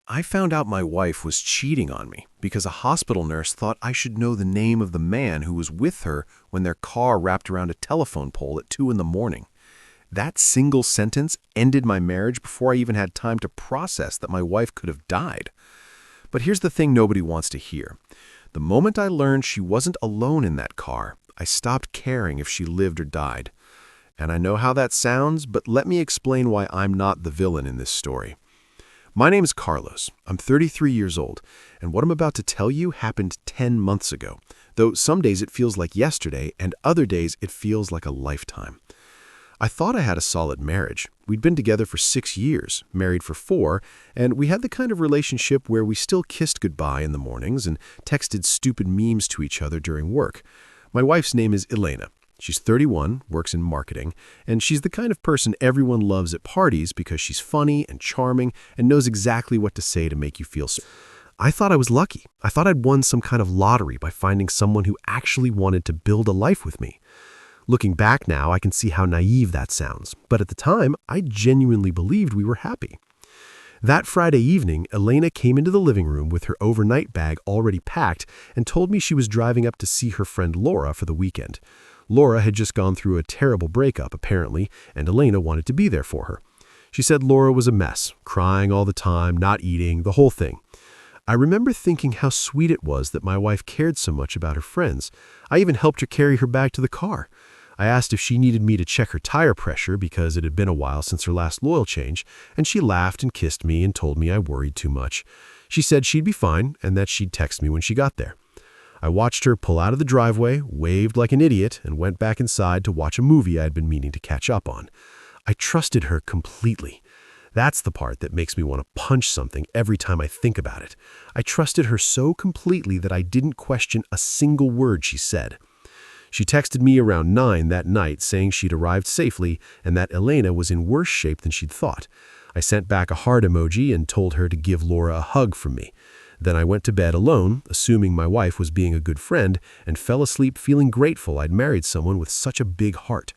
I found out my wife was cheating on me because a hospital nurse thought I should know the name of the man who was with her when their car wrapped around a telephone pole at 2 in the morning. That single sentence ended my marriage before I even had time to process that my wife could have died. But here's the thing nobody wants to hear. The moment I learned she wasn't alone in that car, I stopped caring if she lived or died. And I know how that sounds, but let me explain why I'm not the villain in this story. My name is Carlos. I'm 33 years old, and what I'm about to tell you happened 10 months ago, though some days it feels like yesterday and other days it feels like a lifetime. I thought I had a solid marriage. We'd been together for 6 years, married for 4, and we had the kind of relationship where we still kissed goodbye in the mornings and texted stupid memes to each other during work. My wife's name is Elena. She's 31, works in marketing, and she's the kind of person everyone loves at parties because she's funny and charming and knows exactly what to say to make you feel so. I thought I was lucky. I thought I'd won some kind of lottery by finding someone who actually wanted to build a life with me. Looking back now, I can see how naive that sounds, but at the time, I genuinely believed we were happy. That Friday evening, Elena came into the living room with her overnight bag already packed and told me she was driving up to see her friend Laura for the weekend. Laura had just gone through a terrible breakup, apparently, and Elena wanted to be there for her. She said Laura was a mess, crying all the time, not eating, the whole thing. I remember thinking how sweet it was that my wife cared so much about her friends. I even helped her carry her bag to the car. I asked if she needed me to check her tire pressure because it had been a while since her last oil change, and she laughed and kissed me and told me I worried too much. She said she'd be fine and that she'd text me when she got there. I watched her pull out of the driveway, waved like an idiot, and went back inside to watch a movie I'd been meaning to catch up on. I trusted her completely. That's the part that makes me want to punch something every time I think about it. I trusted her so completely that I didn't question a single word she said. She texted me around 9 that night saying she'd arrived safely and that Elena was in worse shape than she'd thought. I sent back a heart emoji and told her to give Laura a hug from me. Then I went to bed alone, assuming my wife was being a good friend, and fell asleep feeling grateful I'd married someone with such a big heart.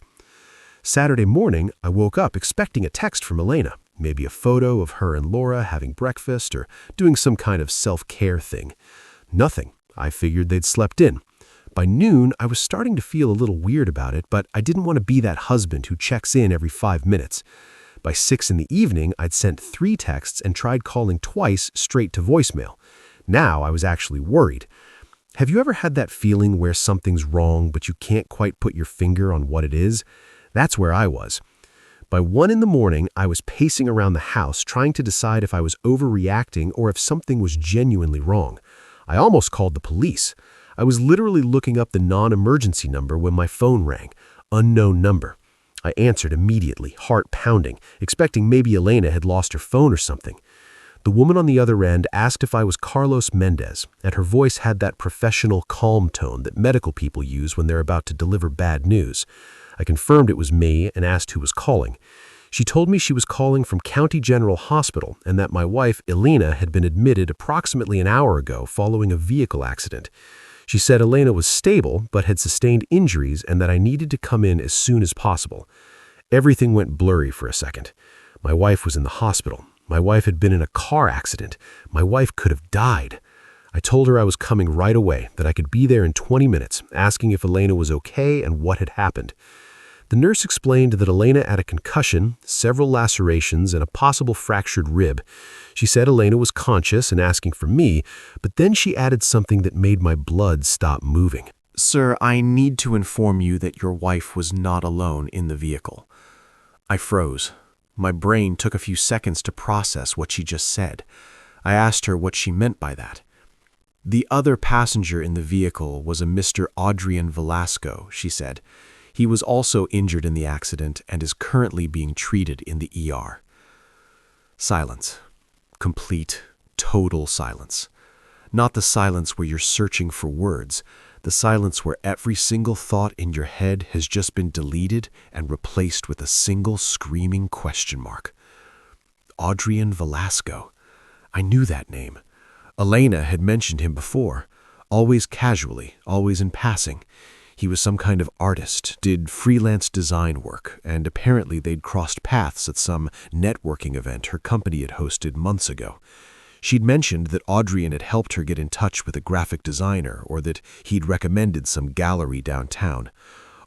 Saturday morning, I woke up expecting a text from Elena, maybe a photo of her and Laura having breakfast or doing some kind of self-care thing. Nothing. I figured they'd slept in. By noon, I was starting to feel a little weird about it, but I didn't want to be that husband who checks in every 5 minutes. By 6 in the evening, I'd sent 3 texts and tried calling twice straight to voicemail. Now I was actually worried. Have you ever had that feeling where something's wrong, but you can't quite put your finger on what it is? That's where I was. By 1 in the morning, I was pacing around the house trying to decide if I was overreacting or if something was genuinely wrong. I almost called the police. I was literally looking up the non-emergency number when my phone rang. Unknown number. I answered immediately, heart pounding, expecting maybe Elena had lost her phone or something. The woman on the other end asked if I was Carlos Mendez, and her voice had that professional, calm tone that medical people use when they're about to deliver bad news. I confirmed it was me and asked who was calling. She told me she was calling from County General Hospital and that my wife, Elena, had been admitted approximately an hour ago following a vehicle accident. She said Elena was stable but had sustained injuries and that I needed to come in as soon as possible. Everything went blurry for a second. My wife was in the hospital. My wife had been in a car accident. My wife could have died. I told her I was coming right away, that I could be there in 20 minutes, asking if Elena was okay and what had happened. The nurse explained that Elena had a concussion, several lacerations, and a possible fractured rib. She said Elena was conscious and asking for me, but then she added something that made my blood stop moving. Sir, I need to inform you that your wife was not alone in the vehicle. I froze. My brain took a few seconds to process what she just said. I asked her what she meant by that. The other passenger in the vehicle was a Mr. Adrian Velasco, she said. He was also injured in the accident and is currently being treated in the ER. Silence. Complete, total silence. Not the silence where you're searching for words, the silence where every single thought in your head has just been deleted and replaced with a single screaming question mark. Adrian Velasco. I knew that name. Elena had mentioned him before, always casually, always in passing. He was some kind of artist, did freelance design work, and apparently they'd crossed paths at some networking event her company had hosted months ago. She'd mentioned that Adrian had helped her get in touch with a graphic designer or that he'd recommended some gallery downtown.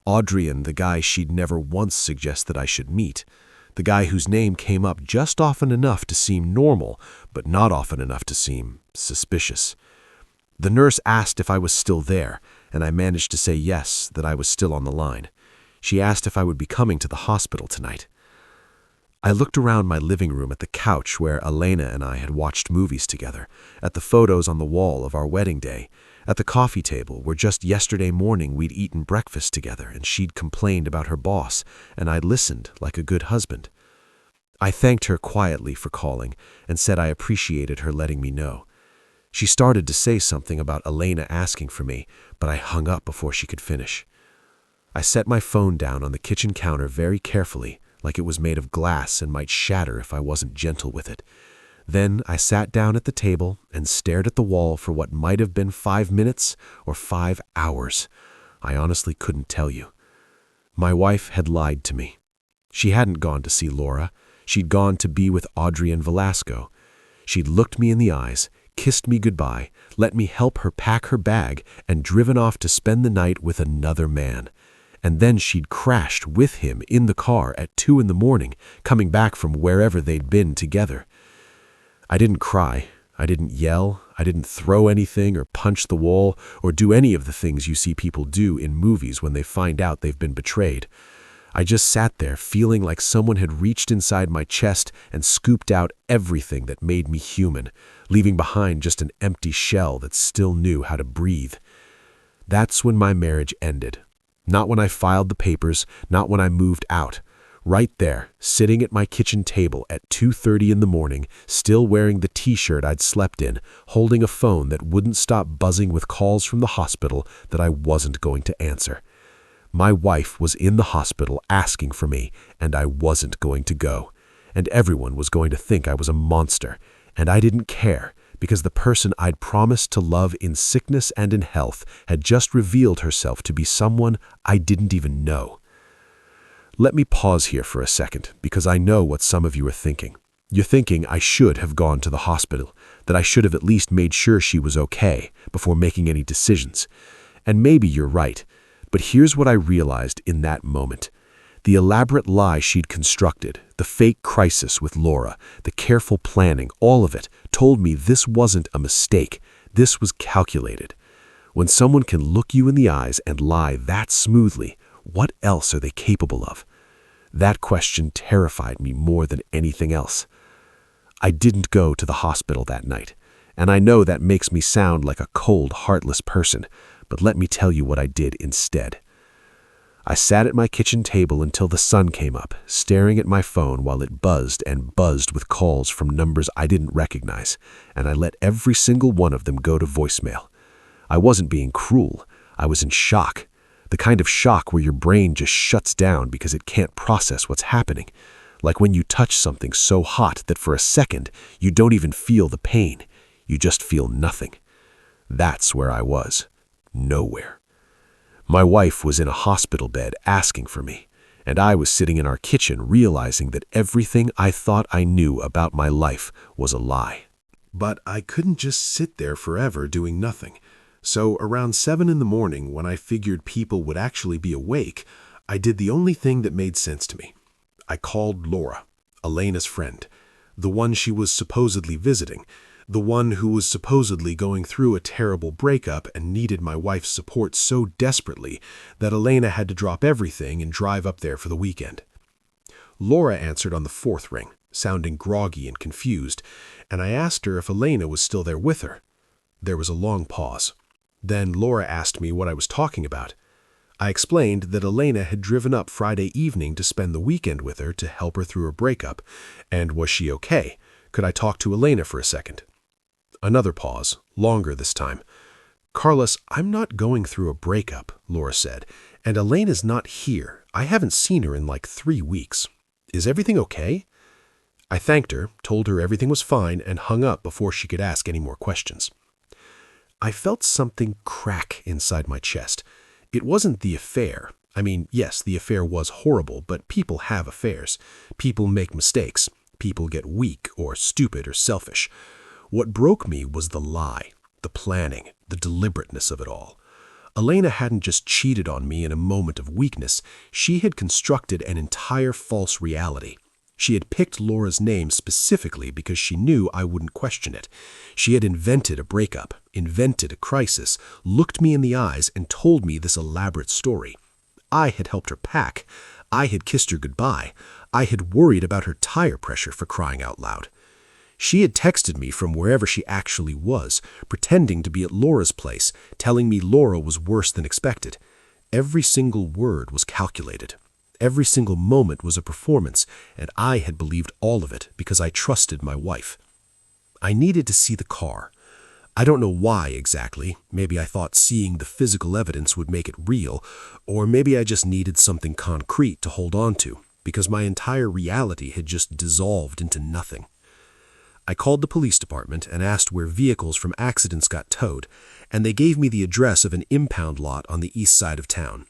Adrian, the guy she'd never once suggested I should meet. The guy whose name came up just often enough to seem normal, but not often enough to seem suspicious. The nurse asked if I was still there, and I managed to say yes, that I was still on the line. She asked if I would be coming to the hospital tonight. I looked around my living room at the couch where Elena and I had watched movies together, at the photos on the wall of our wedding day, at the coffee table where just yesterday morning we'd eaten breakfast together and she'd complained about her boss, and I'd listened like a good husband. I thanked her quietly for calling and said I appreciated her letting me know. She started to say something about Elena asking for me, but I hung up before she could finish. I set my phone down on the kitchen counter very carefully, like it was made of glass and might shatter if I wasn't gentle with it. Then I sat down at the table and stared at the wall for what might have been 5 minutes or 5 hours. I honestly couldn't tell you. My wife had lied to me. She hadn't gone to see Laura. She'd gone to be with Adrian Velasco. She'd looked me in the eyes, kissed me goodbye, let me help her pack her bag, and driven off to spend the night with another man. And then she'd crashed with him in the car at 2 in the morning, coming back from wherever they'd been together. I didn't cry. I didn't yell. I didn't throw anything or punch the wall or do any of the things you see people do in movies when they find out they've been betrayed. I just sat there feeling like someone had reached inside my chest and scooped out everything that made me human, leaving behind just an empty shell that still knew how to breathe. That's when my marriage ended. Not when I filed the papers, not when I moved out. Right there, sitting at my kitchen table at 2:30 in the morning, still wearing the t-shirt I'd slept in, holding a phone that wouldn't stop buzzing with calls from the hospital that I wasn't going to answer. My wife was in the hospital asking for me, and I wasn't going to go. And everyone was going to think I was a monster, and I didn't care, because the person I'd promised to love in sickness and in health had just revealed herself to be someone I didn't even know. Let me pause here for a second, because I know what some of you are thinking. You're thinking I should have gone to the hospital, that I should have at least made sure she was okay before making any decisions. And maybe you're right, but here's what I realized in that moment. The elaborate lie she'd constructed, the fake crisis with Laura, the careful planning, all of it told me this wasn't a mistake. This was calculated. When someone can look you in the eyes and lie that smoothly, what else are they capable of? That question terrified me more than anything else. I didn't go to the hospital that night, and I know that makes me sound like a cold, heartless person, but let me tell you what I did instead. I sat at my kitchen table until the sun came up, staring at my phone while it buzzed and buzzed with calls from numbers I didn't recognize, and I let every single one of them go to voicemail. I wasn't being cruel. I was in shock. The kind of shock where your brain just shuts down because it can't process what's happening. Like when you touch something so hot that for a second you don't even feel the pain. You just feel nothing. That's where I was. Nowhere. My wife was in a hospital bed asking for me, and I was sitting in our kitchen realizing that everything I thought I knew about my life was a lie. But I couldn't just sit there forever doing nothing. So around 7 in the morning, when I figured people would actually be awake, I did the only thing that made sense to me. I called Laura, Elena's friend, the one she was supposedly visiting, the one who was supposedly going through a terrible breakup and needed my wife's support so desperately that Elena had to drop everything and drive up there for the weekend. Laura answered on the 4th ring, sounding groggy and confused, and I asked her if Elena was still there with her. There was a long pause. Then Laura asked me what I was talking about. I explained that Elena had driven up Friday evening to spend the weekend with her to help her through her breakup, and was she okay? Could I talk to Elena for a second? Another pause, longer this time. "Carlos, I'm not going through a breakup," Laura said, "and Elena's not here. I haven't seen her in like 3 weeks. Is everything okay?" I thanked her, told her everything was fine, and hung up before she could ask any more questions. I felt something crack inside my chest. It wasn't the affair. I mean, yes, the affair was horrible, but people have affairs. People make mistakes. People get weak or stupid or selfish. What broke me was the lie, the planning, the deliberateness of it all. Elena hadn't just cheated on me in a moment of weakness, she had constructed an entire false reality. She had picked Laura's name specifically because she knew I wouldn't question it. She had invented a breakup, invented a crisis, looked me in the eyes and told me this elaborate story. I had helped her pack. I had kissed her goodbye. I had worried about her tire pressure, for crying out loud. She had texted me from wherever she actually was, pretending to be at Laura's place, telling me Laura was worse than expected. Every single word was calculated. Every single moment was a performance, and I had believed all of it because I trusted my wife. I needed to see the car. I don't know why exactly. Maybe I thought seeing the physical evidence would make it real, or maybe I just needed something concrete to hold on to, because my entire reality had just dissolved into nothing. I called the police department and asked where vehicles from accidents got towed, and they gave me the address of an impound lot on the east side of town.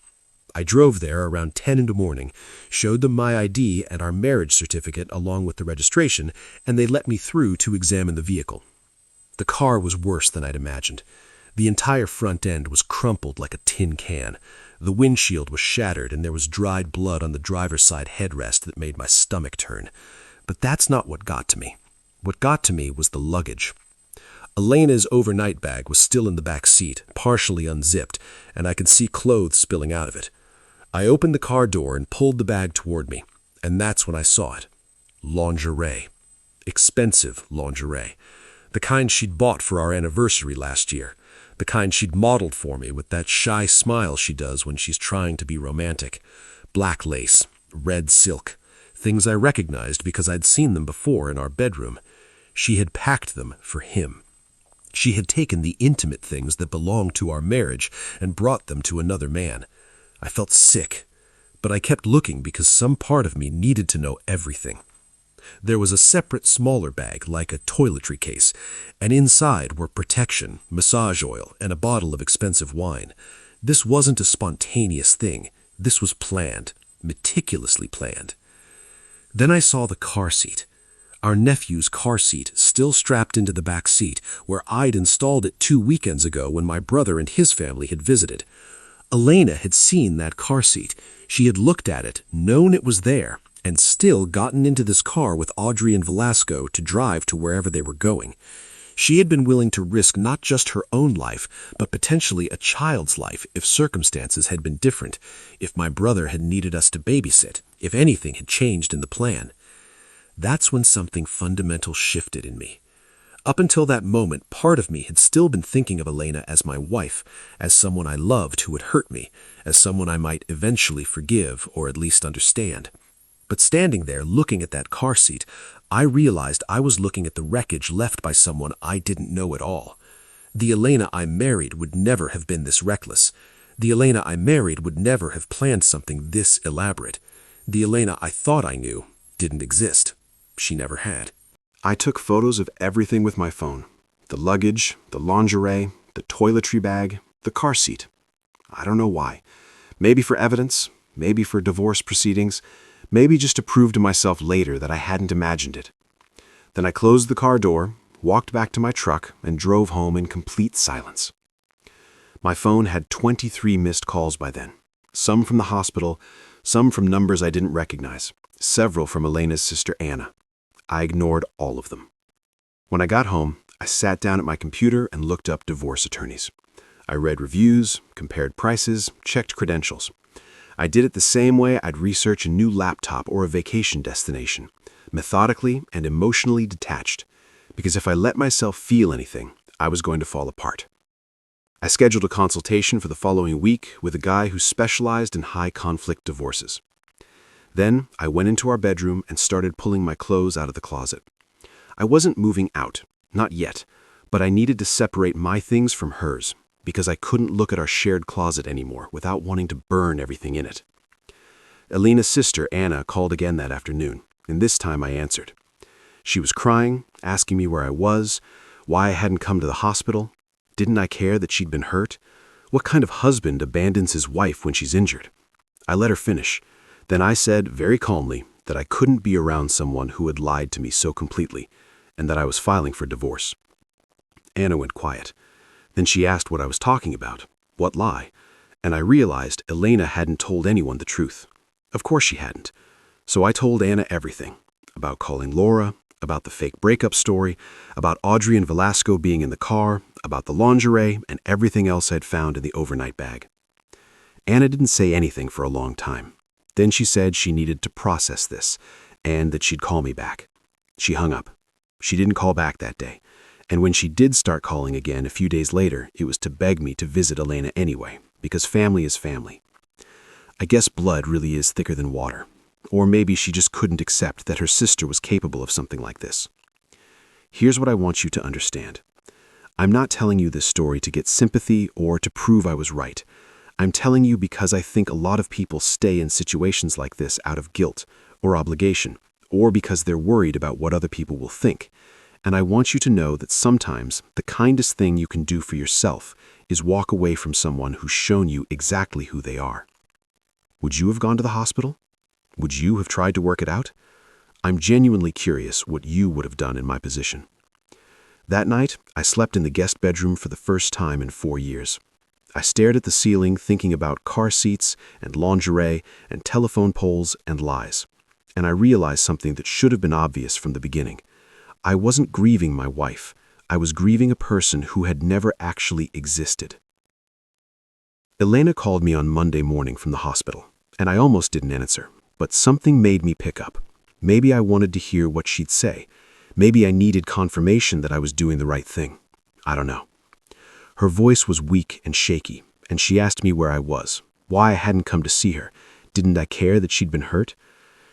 I drove there around 10 in the morning, showed them my ID and our marriage certificate along with the registration, and they let me through to examine the vehicle. The car was worse than I'd imagined. The entire front end was crumpled like a tin can. The windshield was shattered and there was dried blood on the driver's side headrest that made my stomach turn. But that's not what got to me. What got to me was the luggage. Elena's overnight bag was still in the back seat, partially unzipped, and I could see clothes spilling out of it. I opened the car door and pulled the bag toward me, and that's when I saw it. Lingerie. Expensive lingerie. The kind she'd bought for our anniversary last year. The kind she'd modeled for me with that shy smile she does when she's trying to be romantic. Black lace, red silk. Things I recognized because I'd seen them before in our bedroom. She had packed them for him. She had taken the intimate things that belonged to our marriage and brought them to another man. I felt sick, but I kept looking because some part of me needed to know everything. There was a separate smaller bag, like a toiletry case, and inside were protection, massage oil, and a bottle of expensive wine. This wasn't a spontaneous thing. This was planned, meticulously planned. Then I saw the car seat. Our nephew's car seat, still strapped into the back seat, where I'd installed it 2 weekends ago when my brother and his family had visited. Elena had seen that car seat. She had looked at it, known it was there, and still gotten into this car with Audrey and Velasco to drive to wherever they were going. She had been willing to risk not just her own life, but potentially a child's life if circumstances had been different, if my brother had needed us to babysit, if anything had changed in the plan. That's when something fundamental shifted in me. Up until that moment, part of me had still been thinking of Elena as my wife, as someone I loved who had hurt me, as someone I might eventually forgive or at least understand. But standing there looking at that car seat, I realized I was looking at the wreckage left by someone I didn't know at all. The Elena I married would never have been this reckless. The Elena I married would never have planned something this elaborate. The Elena I thought I knew didn't exist. She never had. I took photos of everything with my phone. The luggage, the lingerie, the toiletry bag, the car seat. I don't know why. Maybe for evidence, maybe for divorce proceedings, maybe just to prove to myself later that I hadn't imagined it. Then I closed the car door, walked back to my truck, and drove home in complete silence. My phone had 23 missed calls by then. Some from the hospital, some from numbers I didn't recognize, several from Elena's sister Anna. I ignored all of them. When I got home, I sat down at my computer and looked up divorce attorneys. I read reviews, compared prices, checked credentials. I did it the same way I'd research a new laptop or a vacation destination, methodically and emotionally detached, because if I let myself feel anything, I was going to fall apart. I scheduled a consultation for the following week with a guy who specialized in high-conflict divorces. Then I went into our bedroom and started pulling my clothes out of the closet. I wasn't moving out, not yet, but I needed to separate my things from hers, because I couldn't look at our shared closet anymore without wanting to burn everything in it. Elena's sister, Anna, called again that afternoon, and this time I answered. She was crying, asking me where I was, why I hadn't come to the hospital. Didn't I care that she'd been hurt? What kind of husband abandons his wife when she's injured? I let her finish. Then I said, very calmly, that I couldn't be around someone who had lied to me so completely, and that I was filing for divorce. Anna went quiet. Then she asked what I was talking about. What lie? And I realized Elena hadn't told anyone the truth. Of course she hadn't. So I told Anna everything. About calling Laura, about the fake breakup story, about Audrey and Velasco being in the car, about the lingerie, and everything else I'd found in the overnight bag. Anna didn't say anything for a long time. Then she said she needed to process this, and that she'd call me back. She hung up. She didn't call back that day. And when she did start calling again a few days later, it was to beg me to visit Elena anyway, because family is family. I guess blood really is thicker than water. Or maybe she just couldn't accept that her sister was capable of something like this. Here's what I want you to understand. I'm not telling you this story to get sympathy or to prove I was right. I'm telling you because I think a lot of people stay in situations like this out of guilt or obligation, or because they're worried about what other people will think. And I want you to know that sometimes the kindest thing you can do for yourself is walk away from someone who's shown you exactly who they are. Would you have gone to the hospital? Would you have tried to work it out? I'm genuinely curious what you would have done in my position. That night, I slept in the guest bedroom for the first time in 4 years. I stared at the ceiling thinking about car seats and lingerie and telephone poles and lies. And I realized something that should have been obvious from the beginning. I wasn't grieving my wife. I was grieving a person who had never actually existed. Elena called me on Monday morning from the hospital, and I almost didn't answer, but something made me pick up. Maybe I wanted to hear what she'd say. Maybe I needed confirmation that I was doing the right thing. I don't know. Her voice was weak and shaky, and she asked me where I was, why I hadn't come to see her. Didn't I care that she'd been hurt?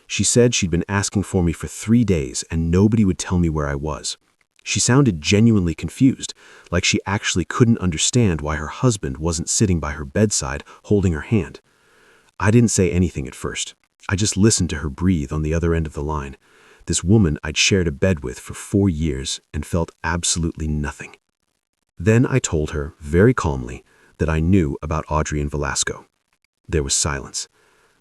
She said she'd been asking for me for 3 days and nobody would tell me where I was. She sounded genuinely confused, like she actually couldn't understand why her husband wasn't sitting by her bedside holding her hand. I didn't say anything at first. I just listened to her breathe on the other end of the line. This woman I'd shared a bed with for 4 years and felt absolutely nothing. Then I told her, very calmly, that I knew about Audrey and Velasco. There was silence.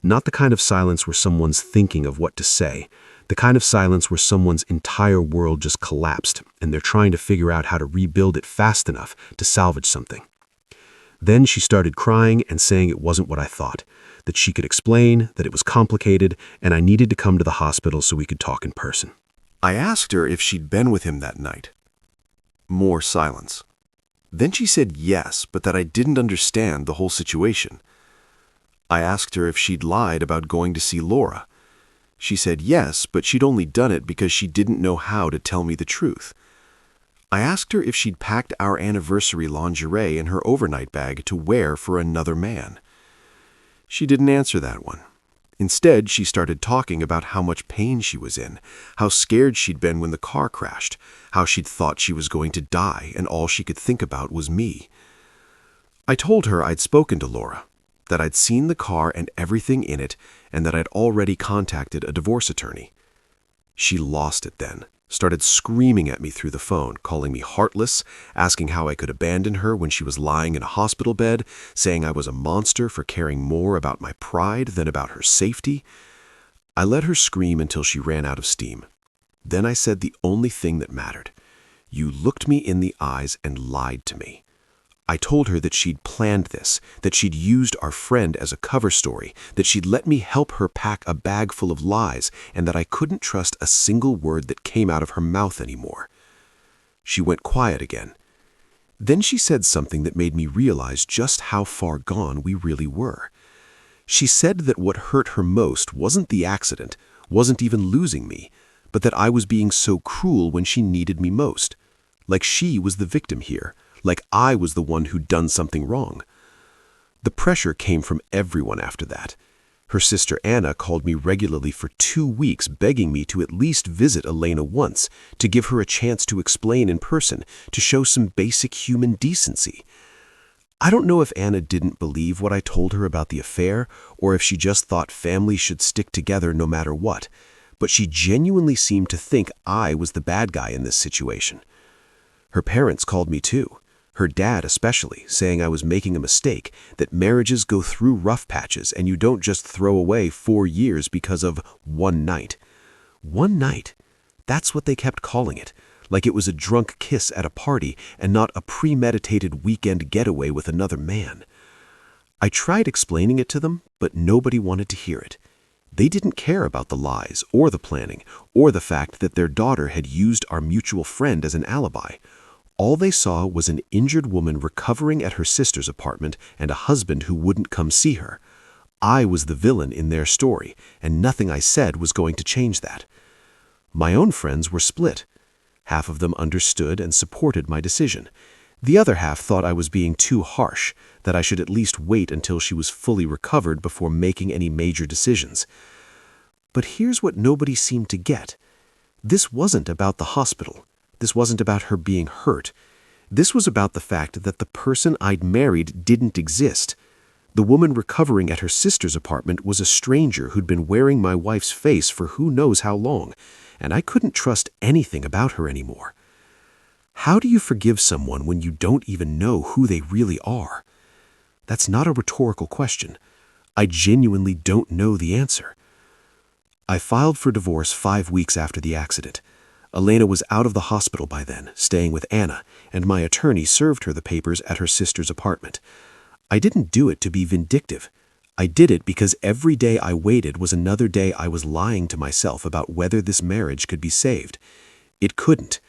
Not the kind of silence where someone's thinking of what to say, the kind of silence where someone's entire world just collapsed and they're trying to figure out how to rebuild it fast enough to salvage something. Then she started crying and saying it wasn't what I thought, that she could explain, that it was complicated, and I needed to come to the hospital so we could talk in person. I asked her if she'd been with him that night. More silence. Then she said yes, but that I didn't understand the whole situation. I asked her if she'd lied about going to see Laura. She said yes, but she'd only done it because she didn't know how to tell me the truth. I asked her if she'd packed our anniversary lingerie in her overnight bag to wear for another man. She didn't answer that one. Instead, she started talking about how much pain she was in, how scared she'd been when the car crashed, how she'd thought she was going to die and all she could think about was me. I told her I'd spoken to Laura, that I'd seen the car and everything in it, and that I'd already contacted a divorce attorney. She lost it then, started screaming at me through the phone, calling me heartless, asking how I could abandon her when she was lying in a hospital bed, saying I was a monster for caring more about my pride than about her safety. I let her scream until she ran out of steam. Then I said the only thing that mattered. You looked me in the eyes and lied to me. I told her that she'd planned this, that she'd used our friend as a cover story, that she'd let me help her pack a bag full of lies, and that I couldn't trust a single word that came out of her mouth anymore. She went quiet again. Then she said something that made me realize just how far gone we really were. She said that what hurt her most wasn't the accident, wasn't even losing me, but that I was being so cruel when she needed me most. Like she was the victim here. Like I was the one who'd done something wrong. The pressure came from everyone after that. Her sister Anna called me regularly for 2 weeks begging me to at least visit Elena once, to give her a chance to explain in person, to show some basic human decency. I don't know if Anna didn't believe what I told her about the affair, or if she just thought families should stick together no matter what, but she genuinely seemed to think I was the bad guy in this situation. Her parents called me too. Her dad especially, saying I was making a mistake, that marriages go through rough patches and you don't just throw away 4 years because of one night. One night. That's what they kept calling it, like it was a drunk kiss at a party and not a premeditated weekend getaway with another man. I tried explaining it to them, but nobody wanted to hear it. They didn't care about the lies or the planning or the fact that their daughter had used our mutual friend as an alibi. All they saw was an injured woman recovering at her sister's apartment and a husband who wouldn't come see her. I was the villain in their story, and nothing I said was going to change that. My own friends were split. Half of them understood and supported my decision. The other half thought I was being too harsh, that I should at least wait until she was fully recovered before making any major decisions. But here's what nobody seemed to get. This wasn't about the hospital. This wasn't about her being hurt. This was about the fact that the person I'd married didn't exist. The woman recovering at her sister's apartment was a stranger who'd been wearing my wife's face for who knows how long, and I couldn't trust anything about her anymore. How do you forgive someone when you don't even know who they really are? That's not a rhetorical question. I genuinely don't know the answer. I filed for divorce 5 weeks after the accident. Elena was out of the hospital by then, staying with Anna, and my attorney served her the papers at her sister's apartment. I didn't do it to be vindictive. I did it because every day I waited was another day I was lying to myself about whether this marriage could be saved. It couldn't.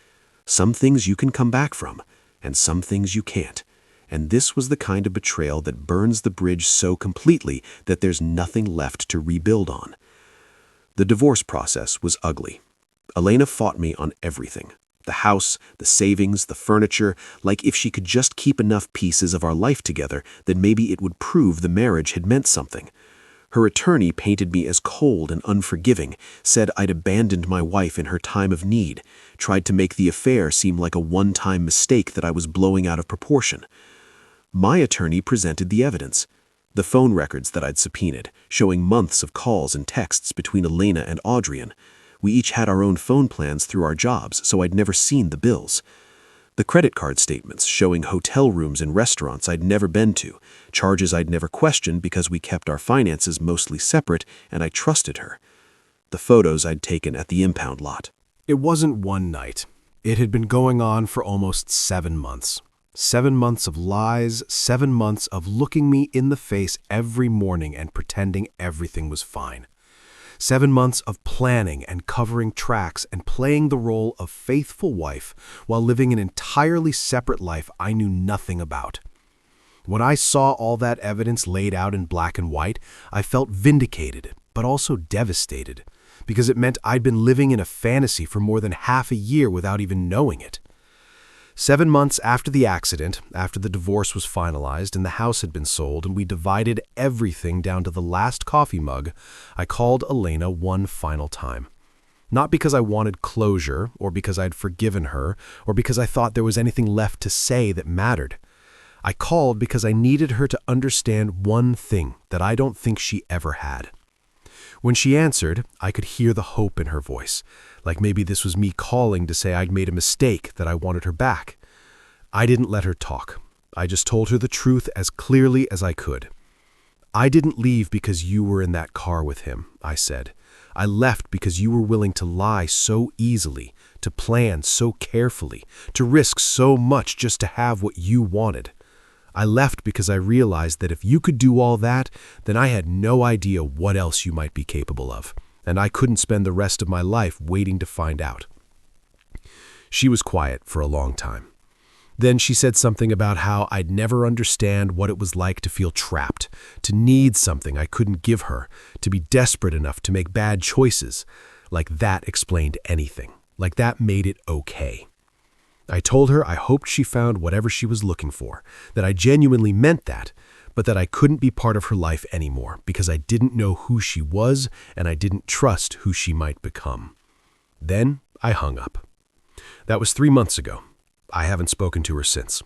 Some things you can come back from, and some things you can't. And this was the kind of betrayal that burns the bridge so completely that there's nothing left to rebuild on. The divorce process was ugly. Elena fought me on everything. The house, the savings, the furniture, like if she could just keep enough pieces of our life together, then maybe it would prove the marriage had meant something. Her attorney painted me as cold and unforgiving, said I'd abandoned my wife in her time of need, tried to make the affair seem like a one-time mistake that I was blowing out of proportion. My attorney presented the evidence. The phone records that I'd subpoenaed, showing months of calls and texts between Elena and Audrian. We each had our own phone plans through our jobs, so I'd never seen the bills. The credit card statements showing hotel rooms and restaurants I'd never been to, charges I'd never questioned because we kept our finances mostly separate and I trusted her. The photos I'd taken at the impound lot. It wasn't one night. It had been going on for almost 7 months. 7 months of lies, 7 months of looking me in the face every morning and pretending everything was fine. 7 months of planning and covering tracks and playing the role of faithful wife while living an entirely separate life I knew nothing about. When I saw all that evidence laid out in black and white, I felt vindicated, but also devastated, because it meant I'd been living in a fantasy for more than half a year without even knowing it. 7 months after the accident, after the divorce was finalized and the house had been sold and we divided everything down to the last coffee mug, I called Elena one final time. Not because I wanted closure, or because I'd forgiven her, or because I thought there was anything left to say that mattered. I called because I needed her to understand one thing that I don't think she ever had. When she answered, I could hear the hope in her voice, like maybe this was me calling to say I'd made a mistake, that I wanted her back. I didn't let her talk. I just told her the truth as clearly as I could. I didn't leave because you were in that car with him, I said. I left because you were willing to lie so easily, to plan so carefully, to risk so much just to have what you wanted. I left because I realized that if you could do all that, then I had no idea what else you might be capable of, and I couldn't spend the rest of my life waiting to find out. She was quiet for a long time. Then she said something about how I'd never understand what it was like to feel trapped, to need something I couldn't give her, to be desperate enough to make bad choices. Like that explained anything. Like that made it okay. I told her I hoped she found whatever she was looking for, that I genuinely meant that, but that I couldn't be part of her life anymore because I didn't know who she was and I didn't trust who she might become. Then I hung up. That was 3 months ago. I haven't spoken to her since.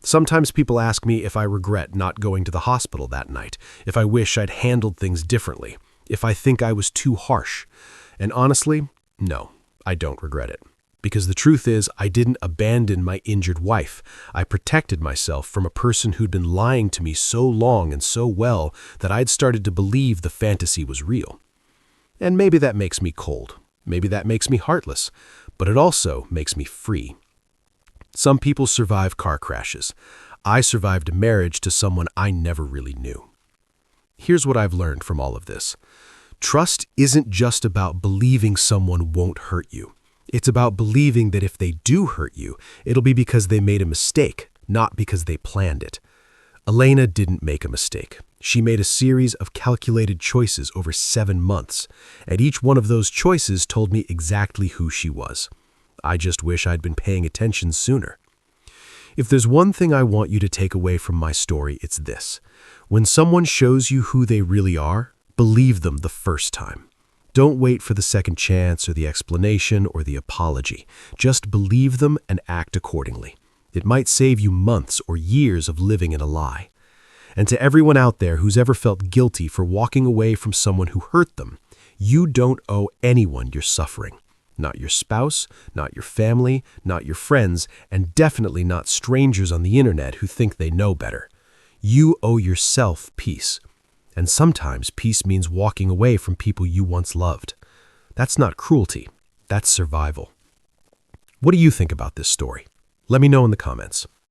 Sometimes people ask me if I regret not going to the hospital that night, if I wish I'd handled things differently, if I think I was too harsh. And honestly, no, I don't regret it. Because the truth is, I didn't abandon my injured wife. I protected myself from a person who'd been lying to me so long and so well that I'd started to believe the fantasy was real. And maybe that makes me cold. Maybe that makes me heartless, but it also makes me free. Some people survive car crashes. I survived a marriage to someone I never really knew. Here's what I've learned from all of this. Trust isn't just about believing someone won't hurt you. It's about believing that if they do hurt you, it'll be because they made a mistake, not because they planned it. Elena didn't make a mistake. She made a series of calculated choices over 7 months, and each one of those choices told me exactly who she was. I just wish I'd been paying attention sooner. If there's one thing I want you to take away from my story, it's this. When someone shows you who they really are, believe them the first time. Don't wait for the second chance or the explanation or the apology. Just believe them and act accordingly. It might save you months or years of living in a lie. And to everyone out there who's ever felt guilty for walking away from someone who hurt them, you don't owe anyone your suffering. Not your spouse, not your family, not your friends, and definitely not strangers on the internet who think they know better. You owe yourself peace. And sometimes peace means walking away from people you once loved. That's not cruelty. That's survival. What do you think about this story? Let me know in the comments.